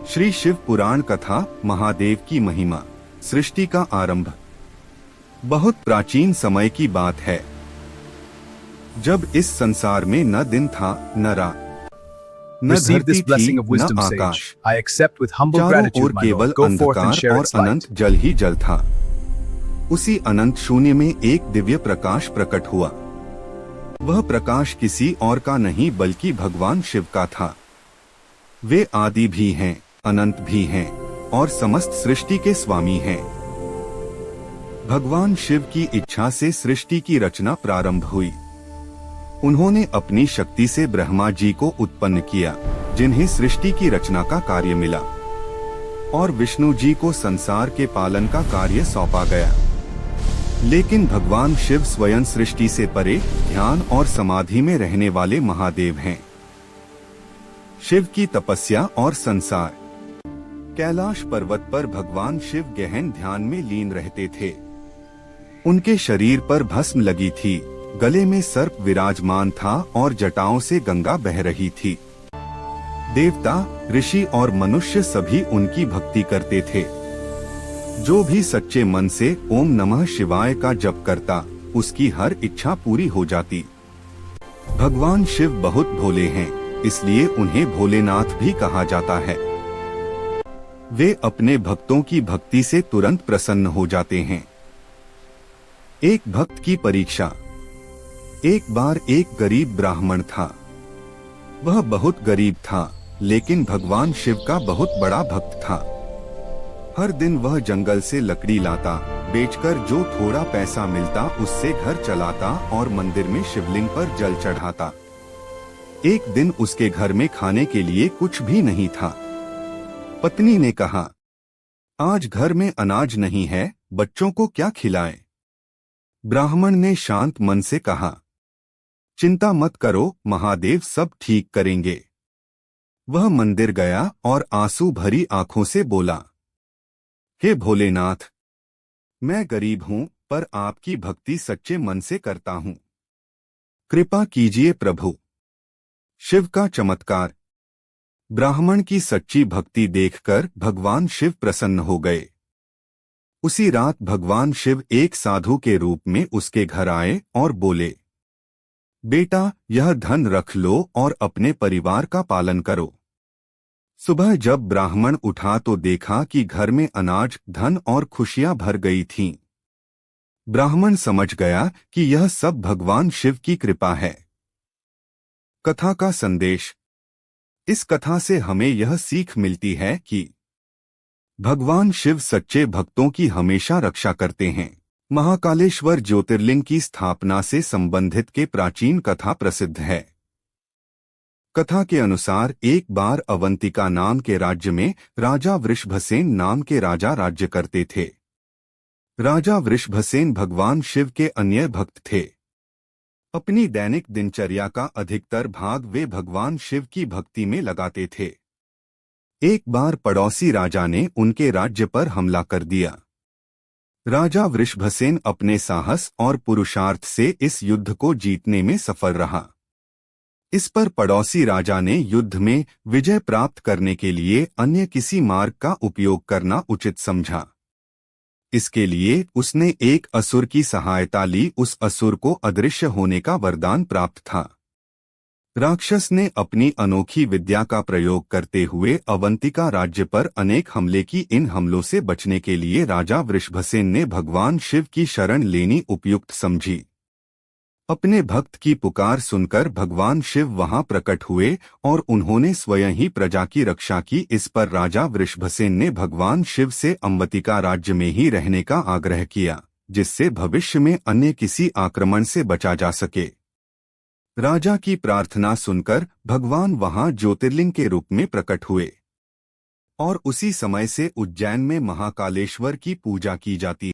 श्री शिव पुराण कथा महादेव की महिमा। सृष्टि का आरंभ। बहुत प्राचीन समय की बात है, जब इस संसार में न दिन था न रात, न धरती थी न आकाश। चारों ओर केवल अंधकार और अनंत जल ही जल था। उसी अनंत शून्य में एक दिव्य प्रकाश प्रकट हुआ। वह प्रकाश किसी और का नहीं बल्कि भगवान शिव का था। वे आदि भी हैं, अनंत भी हैं और समस्त सृष्टि के स्वामी हैं। भगवान शिव की इच्छा से सृष्टि की रचना प्रारंभ हुई। उन्होंने अपनी शक्ति से ब्रह्मा जी को उत्पन्न किया, जिन्हें सृष्टि की रचना का कार्य मिला, और विष्णु जी को संसार के पालन का कार्य सौंपा गया। लेकिन भगवान शिव स्वयं सृष्टि से परे ध्यान और समाधि में रहने वाले महादेव हैं। शिव की तपस्या और संसार। कैलाश पर्वत पर भगवान शिव गहन ध्यान में लीन रहते थे। उनके शरीर पर भस्म लगी थी, गले में सर्प विराजमान था और जटाओं से गंगा बह रही थी। देवता, ऋषि और मनुष्य सभी उनकी भक्ति करते थे। जो भी सच्चे मन से ओम नमः शिवाय का जप करता, उसकी हर इच्छा पूरी हो जाती। भगवान शिव बहुत भोले हैं, इसलिए उन्हें भोलेनाथ भी कहा जाता है। वे अपने भक्तों की भक्ति से तुरंत प्रसन्न हो जाते हैं। एक भक्त की परीक्षा। एक बार एक गरीब ब्राह्मण था। वह बहुत गरीब था, लेकिन भगवान शिव का बहुत बड़ा भक्त था। हर दिन वह जंगल से लकड़ी लाता, बेचकर जो थोड़ा पैसा मिलता उससे घर चलाता और मंदिर में शिवलिंग पर जल चढ़ाता। एक दिन उसके घर में खाने के लिए कुछ भी नहीं था। पत्नी ने कहा, आज घर में अनाज नहीं है, बच्चों को क्या खिलाएं? ब्राह्मण ने शांत मन से कहा, चिंता मत करो, महादेव सब ठीक करेंगे। वह मंदिर गया और आंसू भरी आंखों से बोला, हे भोलेनाथ, मैं गरीब हूं, पर आपकी भक्ति सच्चे मन से करता हूं। कृपा कीजिए प्रभु। शिव का चमत्कार। ब्राह्मण की सच्ची भक्ति देखकर भगवान शिव प्रसन्न हो गए। उसी रात भगवान शिव एक साधु के रूप में उसके घर आए और बोले, बेटा, यह धन रख लो और अपने परिवार का पालन करो। सुबह जब ब्राह्मण उठा तो देखा कि घर में अनाज, धन और खुशियां भर गई थीं। ब्राह्मण समझ गया कि यह सब भगवान शिव की कृपा है। कथा का संदेश। इस कथा से हमें यह सीख मिलती है कि भगवान शिव सच्चे भक्तों की हमेशा रक्षा करते हैं। महाकालेश्वर ज्योतिर्लिंग की स्थापना से संबंधित के प्राचीन कथा प्रसिद्ध है। कथा के अनुसार एक बार अवंतिका नाम के राज्य में राजा वृषभसेन नाम के राजा राज्य करते थे। राजा वृषभसेन भगवान शिव के अन्य भक्त थे। अपनी दैनिक दिनचर्या का अधिकतर भाग वे भगवान शिव की भक्ति में लगाते थे। एक बार पड़ोसी राजा ने उनके राज्य पर हमला कर दिया। राजा वृषभसेन अपने साहस और पुरुषार्थ से इस युद्ध को जीतने में सफल रहा। इस पर पड़ोसी राजा ने युद्ध में विजय प्राप्त करने के लिए अन्य किसी मार्ग का उपयोग करना उचित समझा। इसके लिए उसने एक असुर की सहायता ली। उस असुर को अदृश्य होने का वरदान प्राप्त था। राक्षस ने अपनी अनोखी विद्या का प्रयोग करते हुए अवंतिका राज्य पर अनेक हमले की। इन हमलों से बचने के लिए राजा वृषभसेन ने भगवान शिव की शरण लेनी उपयुक्त समझी। अपने भक्त की पुकार सुनकर भगवान शिव वहां प्रकट हुए और उन्होंने स्वयं ही प्रजा की रक्षा की। इस पर राजा वृषभसेन ने भगवान शिव से अवंतिका राज्य में ही रहने का आग्रह किया, जिससे भविष्य में अन्य किसी आक्रमण से बचा जा सके। राजा की प्रार्थना सुनकर भगवान वहां ज्योतिर्लिंग के रूप में प्रकट हुए और उसी समय से उज्जैन में महाकालेश्वर की पूजा की जाती है।